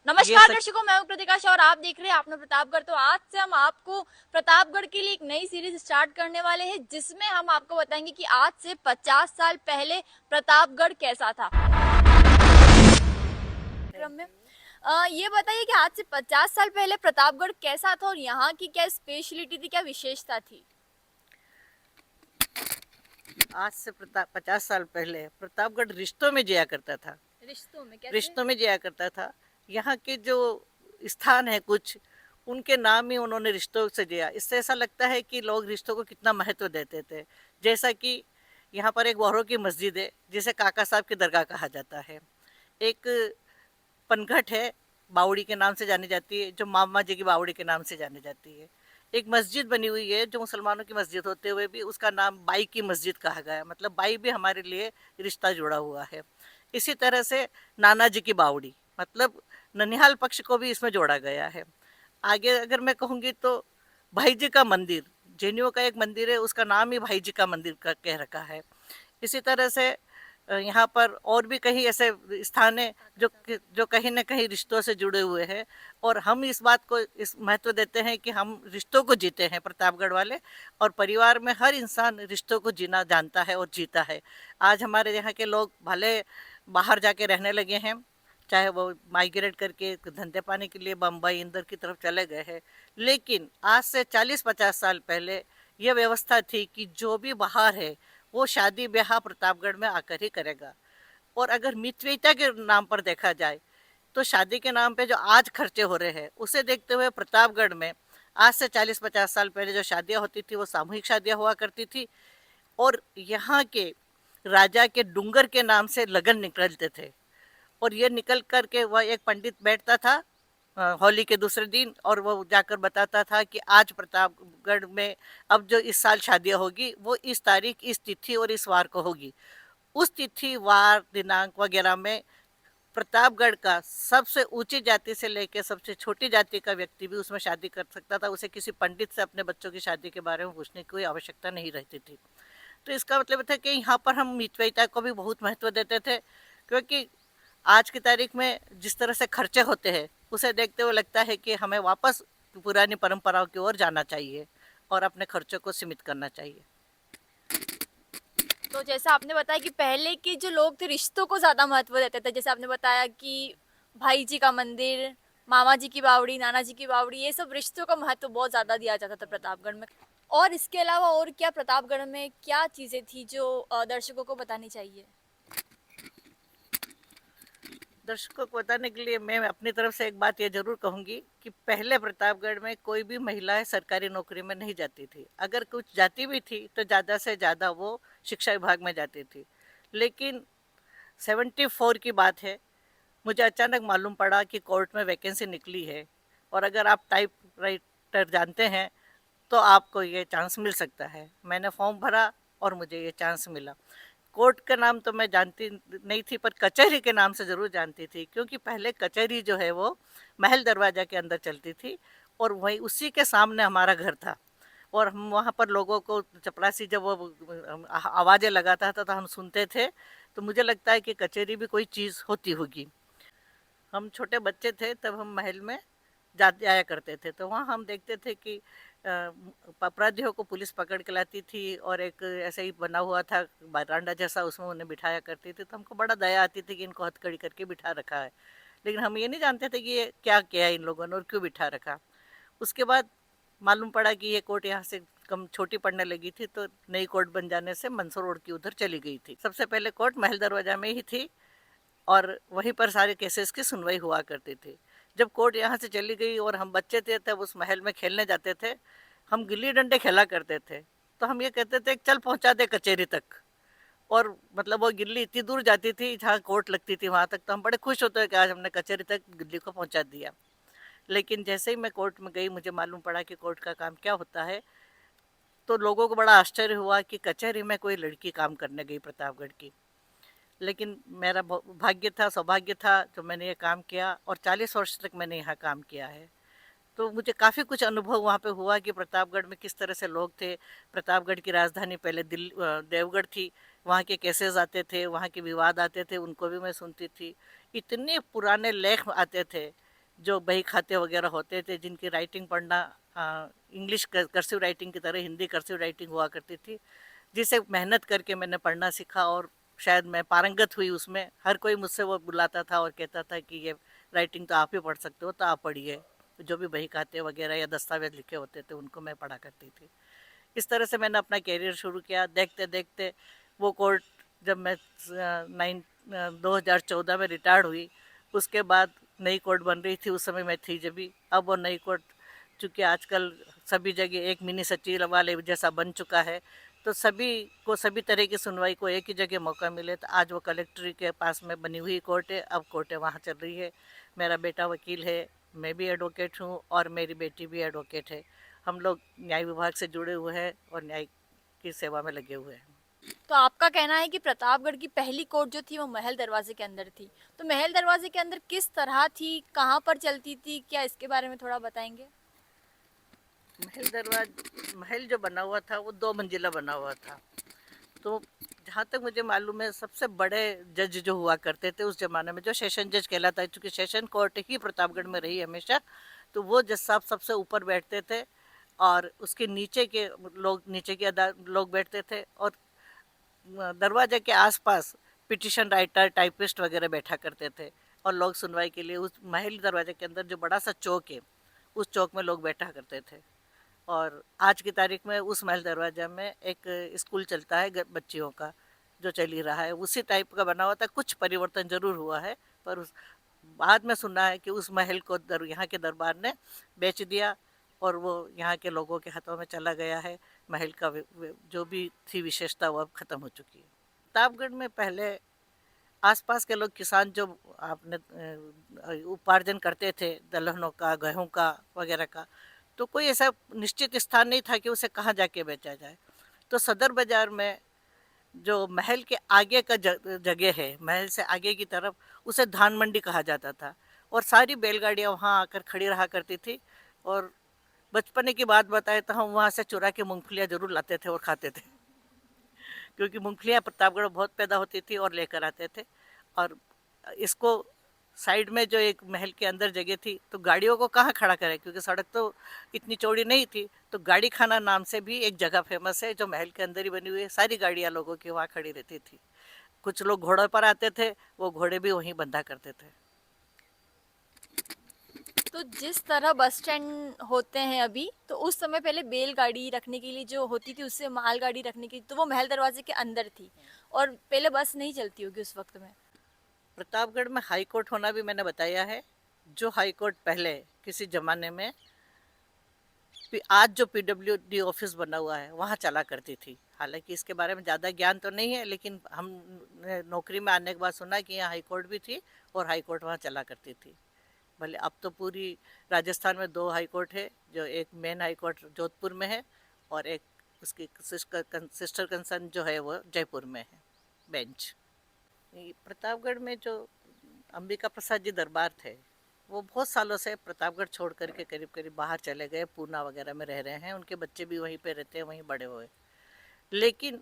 नमस्कार दर्शकों, मैं हूं प्रतिकाश और आप देख रहे हैं आपने प्रतापगढ़। तो आज से हम आपको प्रतापगढ़ के लिए एक नई सीरीज स्टार्ट करने वाले हैं, जिसमें हम आपको बताएंगे कि आज से 50 साल पहले प्रतापगढ़ कैसा था। क्रम में ये बताइए कि आज से 50 साल पहले प्रतापगढ़ कैसा था और यहाँ की क्या स्पेशलिटी थी, क्या विशेषता थी। आज से 50 साल पहले प्रतापगढ़ रिश्तों में जिया करता था। रिश्तों में जिया करता था। यहाँ के जो स्थान है कुछ, उनके नाम ही उन्होंने रिश्तों से जिया। इससे ऐसा लगता है कि लोग रिश्तों को कितना महत्व देते थे। जैसा कि यहाँ पर एक बहरों की मस्जिद है जिसे काका साहब की दरगाह कहा जाता है। एक पनघट है, बावड़ी के नाम से जानी जाती है, जो मामा जी की बावड़ी के नाम से जानी जाती है। एक मस्जिद बनी हुई है जो मुसलमानों की मस्जिद होते हुए भी उसका नाम बाई की मस्जिद कहा गया, मतलब बाई भी हमारे लिए रिश्ता जुड़ा हुआ है। इसी तरह से नाना जी की बावड़ी, मतलब ननिहाल पक्ष को भी इसमें जोड़ा गया है। आगे अगर मैं कहूँगी तो भाई जी का मंदिर, जैनियों का एक मंदिर है, उसका नाम ही भाई जी का मंदिर का कह रखा है। इसी तरह से यहाँ पर और भी कहीं ऐसे स्थान है जो कहीं ना कहीं रिश्तों से जुड़े हुए हैं। और हम इस बात को इस महत्व देते हैं कि हम रिश्तों को जीते हैं प्रतापगढ़ वाले। और परिवार में हर इंसान रिश्तों को जीना जानता है और जीता है। आज हमारे यहाँ के लोग भले बाहर जाके रहने लगे हैं, चाहे वो माइग्रेट करके धंधे पाने के लिए बम्बई इंदौर की तरफ चले गए हैं, लेकिन आज से 40-50 साल पहले यह व्यवस्था थी कि जो भी बाहर है वो शादी ब्याह प्रतापगढ़ में आकर ही करेगा। और अगर मितव्ययिता के नाम पर देखा जाए तो शादी के नाम पे जो आज खर्चे हो रहे हैं उसे देखते हुए प्रतापगढ़ में आज से 40-50 साल पहले जो शादियां होती थी वो सामूहिक शादियां हुआ करती थी। और यहाँ के राजा के डूंगर के नाम से लगन निकलते थे। और ये निकल कर के वह एक पंडित बैठता था होली के दूसरे दिन, और वो जाकर बताता था कि आज प्रतापगढ़ में अब जो इस साल शादियां होगी वो इस तारीख, इस तिथि और इस वार को होगी। उस तिथि, वार, दिनांक वगैरह में प्रतापगढ़ का सबसे ऊंची जाति से लेकर सबसे छोटी जाति का व्यक्ति भी उसमें शादी कर सकता था। उसे किसी पंडित से अपने बच्चों की शादी के बारे में पूछने की कोई आवश्यकता नहीं रहती थी। तो इसका मतलब था कि यहाँ पर हम मितव्ययिता को भी बहुत महत्व देते थे, क्योंकि आज की तारीख में जिस तरह से खर्चे होते हैं उसे देखते हुए लगता है कि हमें वापस पुरानी परंपराओं की ओर जाना चाहिए और अपने खर्चों को सीमित करना चाहिए। तो जैसा आपने बताया कि पहले के जो लोग थे रिश्तों को ज्यादा महत्व देते थे, जैसे आपने बताया कि भाई जी का मंदिर, मामा जी की बावड़ी, नाना जी की बावड़ी, ये सब रिश्तों का महत्व बहुत ज्यादा दिया जाता था प्रतापगढ़ में। और इसके अलावा और क्या प्रतापगढ़ में क्या चीजें थी जो दर्शकों को बतानी चाहिए। दर्शकों को बताने के लिए मैं अपनी तरफ से एक बात ये जरूर कहूंगी कि पहले प्रतापगढ़ में कोई भी महिलाएं सरकारी नौकरी में नहीं जाती थी। अगर कुछ जाती भी थी तो ज़्यादा से ज़्यादा वो शिक्षा विभाग में जाती थी। लेकिन 74 की बात है, मुझे अचानक मालूम पड़ा कि कोर्ट में वैकेंसी निकली है, और अगर आप टाइप राइटर जानते हैं तो आपको ये चांस मिल सकता है। मैंने फॉर्म भरा और मुझे ये चांस मिला। कोर्ट का नाम तो मैं जानती नहीं थी, पर कचहरी के नाम से ज़रूर जानती थी, क्योंकि पहले कचहरी जो है वो महल दरवाजा के अंदर चलती थी और वहीं उसी के सामने हमारा घर था। और हम वहाँ पर लोगों को चपरासी जब वो आवाज़ें लगाता था तो हम सुनते थे। तो मुझे लगता है कि कचहरी भी कोई चीज़ होती होगी। हम छोटे बच्चे थे तब हम महल में जाया करते थे, तो वहाँ हम देखते थे कि अपराधियों को पुलिस पकड़ के लाती थी और एक ऐसे ही बना हुआ था बरांडा जैसा, उसमें उन्हें बिठाया करती थी। तो हमको बड़ा दया आती थी कि इनको हथकड़ी करके बिठा रखा है, लेकिन हम ये नहीं जानते थे कि ये क्या किया इन लोगों ने और क्यों बिठा रखा। उसके बाद मालूम पड़ा कि ये कोर्ट यहाँ से कम छोटी पड़ने लगी थी, तो नई कोर्ट बन जाने से मंसूर रोड की उधर चली गई थी। सबसे पहले कोर्ट महल दरवाजा में ही थी और वहीं पर सारे केसेस की सुनवाई हुआ करती थी। जब कोर्ट यहाँ से चली गई और हम बच्चे थे तब उस महल में खेलने जाते थे। हम गिल्ली डंडे खेला करते थे, तो हम ये कहते थे चल पहुँचा दे कचहरी तक। और मतलब वो गिल्ली इतनी दूर जाती थी जहाँ कोर्ट लगती थी वहाँ तक, तो हम बड़े खुश होते हैं कि आज हमने कचहरी तक गिल्ली को पहुँचा दिया। लेकिन जैसे ही मैं कोर्ट में गई मुझे मालूम पड़ा कि कोर्ट का काम क्या होता है, तो लोगों को बड़ा आश्चर्य हुआ कि कचहरी में कोई लड़की काम करने गई प्रतापगढ़ की। लेकिन मेरा भाग्य था, सौभाग्य था जो मैंने ये काम किया, और 40 वर्ष तक मैंने यहाँ काम किया है। तो मुझे काफ़ी कुछ अनुभव वहाँ पे हुआ कि प्रतापगढ़ में किस तरह से लोग थे। प्रतापगढ़ की राजधानी पहले दिल्ली देवगढ़ थी, वहाँ के केसेस आते थे, वहाँ के विवाद आते थे, उनको भी मैं सुनती थी। इतने पुराने लेख आते थे जो बही खाते वगैरह होते थे, जिनकी राइटिंग पढ़ना इंग्लिश कर्सिव राइटिंग की तरह हिंदी कर्सिव राइटिंग हुआ करती थी, जिसे मेहनत करके मैंने पढ़ना सीखा और शायद मैं पारंगत हुई उसमें। हर कोई मुझसे वो बुलाता था और कहता था कि ये राइटिंग तो आप ही पढ़ सकते हो, तो आप पढ़िए। जो भी बही खाते वगैरह या दस्तावेज लिखे होते थे उनको मैं पढ़ा करती थी। इस तरह से मैंने अपना कैरियर शुरू किया। देखते देखते वो कोर्ट, जब मैं 2014 में रिटायर्ड हुई, उसके बाद नई कोर्ट बन रही थी, उस समय मैं थी जब भी। अब वो नई कोर्ट चूँकि आजकल सभी जगह एक मिनी सचिवालय जैसा बन चुका है, तो सभी को सभी तरह की सुनवाई को एक ही जगह मौका मिले, तो आज वो कलेक्ट्री के पास में बनी हुई कोर्ट है। अब कोर्टें वहाँ चल रही है। मेरा बेटा वकील है, मैं भी एडवोकेट हूँ और मेरी बेटी भी एडवोकेट है। हम लोग न्याय विभाग से जुड़े हुए हैं और न्याय की सेवा में लगे हुए हैं। तो आपका कहना है कि प्रतापगढ़ की पहली कोर्ट जो थी वो महल दरवाजे के अंदर थी, तो महल दरवाजे के अंदर किस तरह थी, कहाँ पर चलती थी, क्या इसके बारे में थोड़ा बताएंगे? महल जो बना हुआ था वो 2 मंजिला बना हुआ था। तो जहाँ तक मुझे मालूम है, सबसे बड़े जज जो हुआ करते थे उस जमाने में, जो सेशन जज कहलाता है, क्योंकि सेशन कोर्ट ही प्रतापगढ़ में रही हमेशा, तो वो जज साहब सबसे ऊपर बैठते थे और उसके नीचे के लोग, नीचे के लोग बैठते थे, और दरवाजे के आसपास पिटिशन राइटर, टाइपिस्ट वगैरह बैठा करते थे। और लोग सुनवाई के लिए उस महल दरवाजे के अंदर जो बड़ा सा चौक है, उस चौक में लोग बैठा करते थे। और आज की तारीख में उस महल दरवाजा में एक स्कूल चलता है बच्चियों का, जो चल ही रहा है, उसी टाइप का बना हुआ था। कुछ परिवर्तन जरूर हुआ है, पर उस बाद में सुना है कि उस महल को यहाँ के दरबार ने बेच दिया और वो यहाँ के लोगों के हाथों में चला गया है। महल का जो भी थी विशेषता वो अब खत्म हो चुकी है। प्रतापगढ़ में पहले आसपास के लोग, किसान जो आपने उपार्जन करते थे दलहनों का, गेहूं का वगैरह का, तो कोई ऐसा निश्चित स्थान नहीं था कि उसे कहाँ जाके बेचा जाए। तो सदर बाजार में जो महल के आगे का जगह है, महल से आगे की तरफ, उसे धान मंडी कहा जाता था। और सारी बैलगाड़ियाँ वहाँ आकर खड़ी रहा करती थी। और बचपने की बात बताए तो हम वहाँ से चुरा के मूंगफलियाँ जरूर लाते थे और खाते थे, क्योंकि मूंगफलियाँ प्रतापगढ़ में बहुत पैदा होती थी और लेकर आते थे। और इसको साइड में जो एक महल के अंदर जगह थी, तो गाड़ियों को कहाँ खड़ा करें, क्योंकि सड़क तो इतनी चौड़ी नहीं थी। तो गाड़ी खाना नाम से भी एक जगह फेमस है, जो महल के अंदर ही बनी हुई है। सारी गाड़ियाँ लोगों की वहाँ खड़ी रहती थी। कुछ लोग घोड़ों पर आते थे, वो घोड़े भी वहीं बंधा करते थे। तो जिस तरह बस स्टैंड होते हैं अभी, तो उस समय पहले बैलगाड़ी रखने के लिए जो होती थी, उससे मालगाड़ी रखने की, तो वो महल दरवाजे के अंदर थी और पहले बस नहीं चलती होगी उस वक्त में। प्रतापगढ़ में हाई कोर्ट होना भी मैंने बताया है। जो हाई कोर्ट पहले किसी जमाने में आज जो पीडब्ल्यूडी ऑफिस बना हुआ है वहाँ चला करती थी। हालांकि इसके बारे में ज़्यादा ज्ञान तो नहीं है, लेकिन हम नौकरी में आने के बाद सुना कि यहाँ हाई कोर्ट भी थी और हाई कोर्ट वहाँ चला करती थी। भले अब तो पूरी राजस्थान में 2 हाई कोर्ट है, जो एक मेन हाई कोर्ट जोधपुर में है और एक उसकी सिस्टर कंसर्न जो है वो जयपुर में है, बेंच। प्रतापगढ़ में जो अंबिका प्रसाद जी दरबार थे, वो बहुत सालों से प्रतापगढ़ छोड़ करके करीब करीब बाहर चले गए, पूना वगैरह में रह रहे हैं। उनके बच्चे भी वहीं पे रहते हैं, वहीं बड़े हुए। लेकिन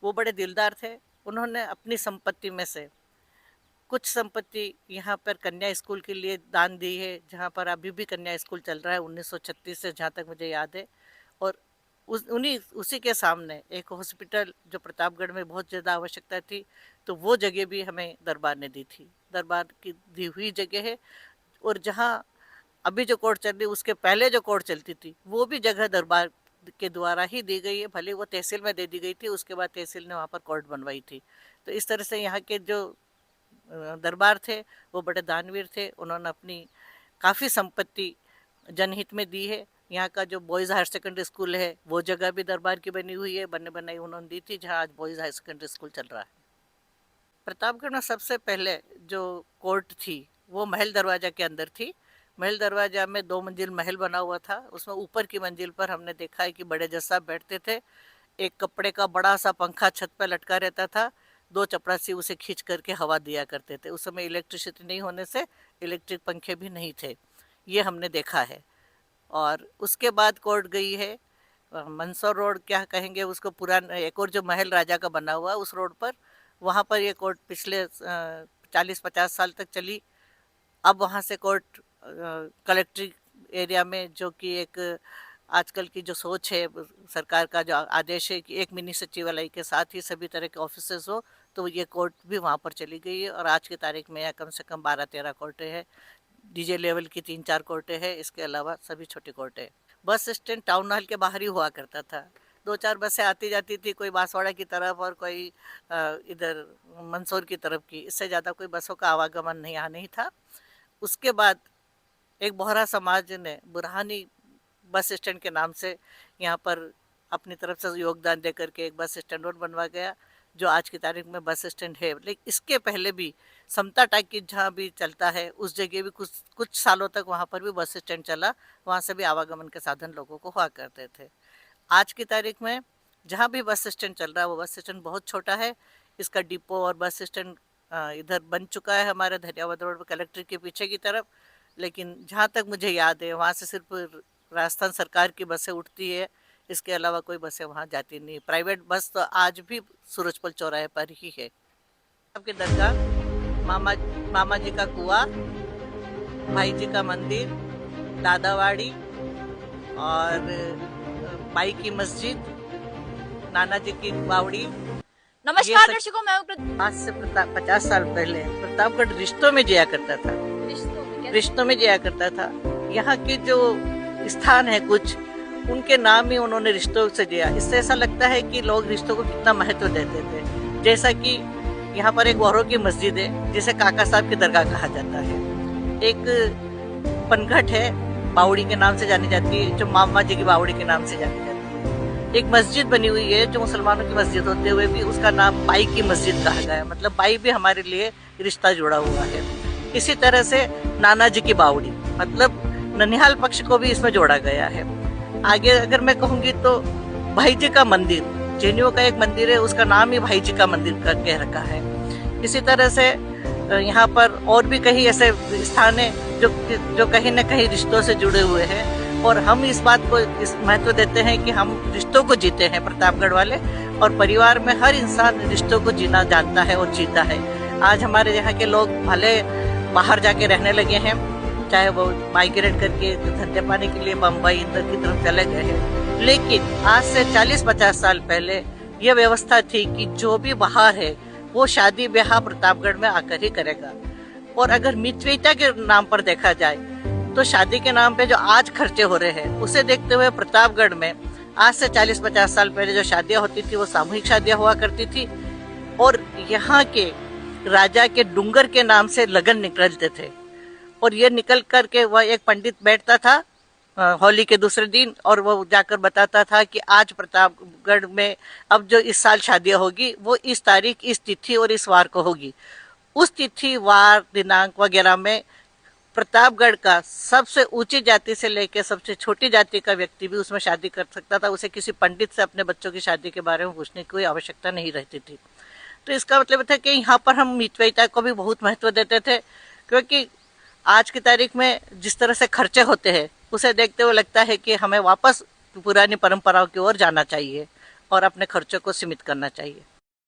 वो बड़े दिलदार थे। उन्होंने अपनी संपत्ति में से कुछ संपत्ति यहाँ पर कन्या स्कूल के लिए दान दी है, जहाँ पर अभी भी कन्या स्कूल चल रहा है 1936 से, जहाँ तक मुझे याद है। और उसी के सामने एक हॉस्पिटल, जो प्रतापगढ़ में बहुत ज़्यादा आवश्यकता थी, तो वो जगह भी हमें दरबार ने दी थी। दरबार की दी हुई जगह है। और जहाँ अभी जो कोर्ट चल रही, उसके पहले जो कोर्ट चलती थी, वो भी जगह दरबार के द्वारा ही दी गई है। भले वो तहसील में दे दी गई थी, उसके बाद तहसील ने वहाँ पर कोर्ट बनवाई थी। तो इस तरह से यहाँ के जो दरबार थे वो बड़े दानवीर थे। उन्होंने अपनी काफ़ी संपत्ति जनहित में दी है। यहाँ का जो बॉयज़ हायर सेकेंडरी स्कूल है, वो जगह भी दरबार की बनी हुई है, बने बनाई उन्होंने दी थी, जहाँ आज बॉयज़ हायर सेकेंडरी स्कूल चल रहा है। प्रतापगढ़ में सबसे पहले जो कोर्ट थी वो महल दरवाजा के अंदर थी। महल दरवाजा में 2 मंजिल महल बना हुआ था। उसमें ऊपर की मंजिल पर हमने देखा है कि बड़े जज साहब बैठते थे। एक कपड़े का बड़ा सा पंखा छत पर लटका रहता था, 2 चपरासी उसे खींच करके हवा दिया करते थे। उस समय इलेक्ट्रिसिटी नहीं होने से इलेक्ट्रिक पंखे भी नहीं थे, ये हमने देखा है। और उसके बाद कोर्ट गई है मंदसौर रोड, क्या कहेंगे उसको, पुराना एक और जो महल राजा का बना हुआ है उस रोड पर, वहाँ पर ये कोर्ट पिछले 40-50 साल तक चली। अब वहाँ से कोर्ट कलेक्ट्रेट एरिया में, जो कि एक आजकल की जो सोच है, सरकार का जो आदेश है कि एक मिनी सचिवालय के साथ ही सभी तरह के ऑफिसेस हो, तो ये कोर्ट भी वहाँ पर चली गई है। और आज की तारीख में यहाँ कम से कम 12-13 कोर्टें हैं। डीजे लेवल की 3-4 कोर्टें हैं, इसके अलावा सभी छोटी कोर्टें हैं। बस स्टैंड टाउन हॉल के बाहर ही हुआ करता था। 2-4 बसें आती जाती थी, कोई बांसवाड़ा की तरफ और कोई इधर मंदसौर की तरफ की। इससे ज़्यादा कोई बसों का आवागमन नहीं यहाँ नहीं था। उसके बाद एक बोहरा समाज ने बुरहानी बस स्टैंड के नाम से यहाँ पर अपनी तरफ से योगदान दे करके एक बस स्टैंड और बनवा गया, जो आज की तारीख में बस स्टैंड है। लेकिन इसके पहले भी समता टाइकिज जहाँ भी चलता है, उस जगह भी कुछ सालों तक वहाँ पर भी बस स्टैंड चला। वहाँ से भी आवागमन के साधन लोगों को हुआ करते थे। आज की तारीख में जहाँ भी बस स्टैंड चल रहा है, वो बस स्टैंड बहुत छोटा है। इसका डिपो और बस स्टैंड इधर बन चुका है हमारे धरियावाद रोड पर, कलेक्ट्रेट के पीछे की तरफ। लेकिन जहाँ तक मुझे याद है, वहाँ से सिर्फ राजस्थान सरकार की बसें उठती है, इसके अलावा कोई बसें वहाँ जाती नहीं। प्राइवेट बस तो आज भी सूरजपुर चौराहे पर ही है। आपके दरगाह, मामा जी का कुआं, भाई जी का मंदिर, दादावाड़ी और बाई की मस्जिद, नाना जी की बावड़ी। नमस्कार दर्शकों, मैं हूं आज से 50 साल पहले प्रतापगढ़ रिश्तों में जिया करता था। रिश्तों में जिया करता था। यहाँ के जो स्थान है कुछ, उनके नाम ही उन्होंने रिश्तों से जिया। इससे ऐसा लगता है कि लोग रिश्तों को कितना महत्व देते थे। जैसा कि यहाँ पर एक वहरों की मस्जिद है, जिसे काका साहब की दरगाह कहा जाता है। एक पनघट है, बावड़ी के नाम से जानी जाती है, जो मामा जी की बावड़ी के नाम से जानी जाती है। एक मस्जिद बनी हुई है, जो मुसलमानों की मस्जिद होते हुए भी उसका नाम बाई की मस्जिद कहा गया है। मतलब बाई भी हमारे लिए रिश्ता जुड़ा हुआ है। इसी तरह से नाना जी की बावड़ी, मतलब ननिहाल पक्ष को भी इसमें जोड़ा गया है। आगे अगर मैं कहूँगी तो भाई जी का मंदिर, जैनियों का एक मंदिर है, उसका नाम ही भाई जी का मंदिर कह रखा है। इसी तरह से यहाँ पर और भी कई ऐसे स्थान है जो कहीं न कहीं रिश्तों से जुड़े हुए हैं। और हम इस बात को इस महत्व देते हैं कि हम रिश्तों को जीते हैं प्रतापगढ़ वाले, और परिवार में हर इंसान रिश्तों को जीना जानता है और जीता है। आज हमारे यहाँ के लोग भले बाहर जाके रहने लगे हैं, चाहे वो माइग्रेट करके धंधे पाने के लिए बम्बई इंदौर की तरफ चले गए हैं, लेकिन आज से 40-50 साल पहले यह व्यवस्था थी कि जो भी बाहर है वो शादी ब्याह प्रतापगढ़ में आकर ही करेगा। और अगर मितव्ययिता के नाम पर देखा जाए तो शादी के नाम पे जो आज खर्चे हो रहे हैं, उसे देखते हुए प्रतापगढ़ में आज से 40-50 साल पहले जो शादियां होती थी वो सामूहिक शादियां हुआ करती थी। और यहाँ के राजा के डूंगर के नाम से लगन निकलते थे, और ये निकल करके वह एक पंडित बैठता था होली के दूसरे दिन, और वो जाकर बताता था कि आज प्रतापगढ़ में अब जो इस साल शादियां होगी वो इस तारीख, इस तिथि और इस वार को होगी। उस तिथि, वार, दिनांक वगैरह में प्रतापगढ़ का सबसे ऊंची जाति से लेकर सबसे छोटी जाति का व्यक्ति भी उसमें शादी कर सकता था। उसे किसी पंडित से अपने बच्चों की शादी के बारे में पूछने की कोई आवश्यकता नहीं रहती थी। तो इसका मतलब था कि यहाँ पर हम मितव्ययिता को भी बहुत महत्व देते थे, क्योंकि आज की तारीख में जिस तरह से खर्चे होते हैं, उसे देखते हुए लगता है कि हमें वापस पुरानी परंपराओं की ओर जाना चाहिए और अपने खर्चों को सीमित करना चाहिए।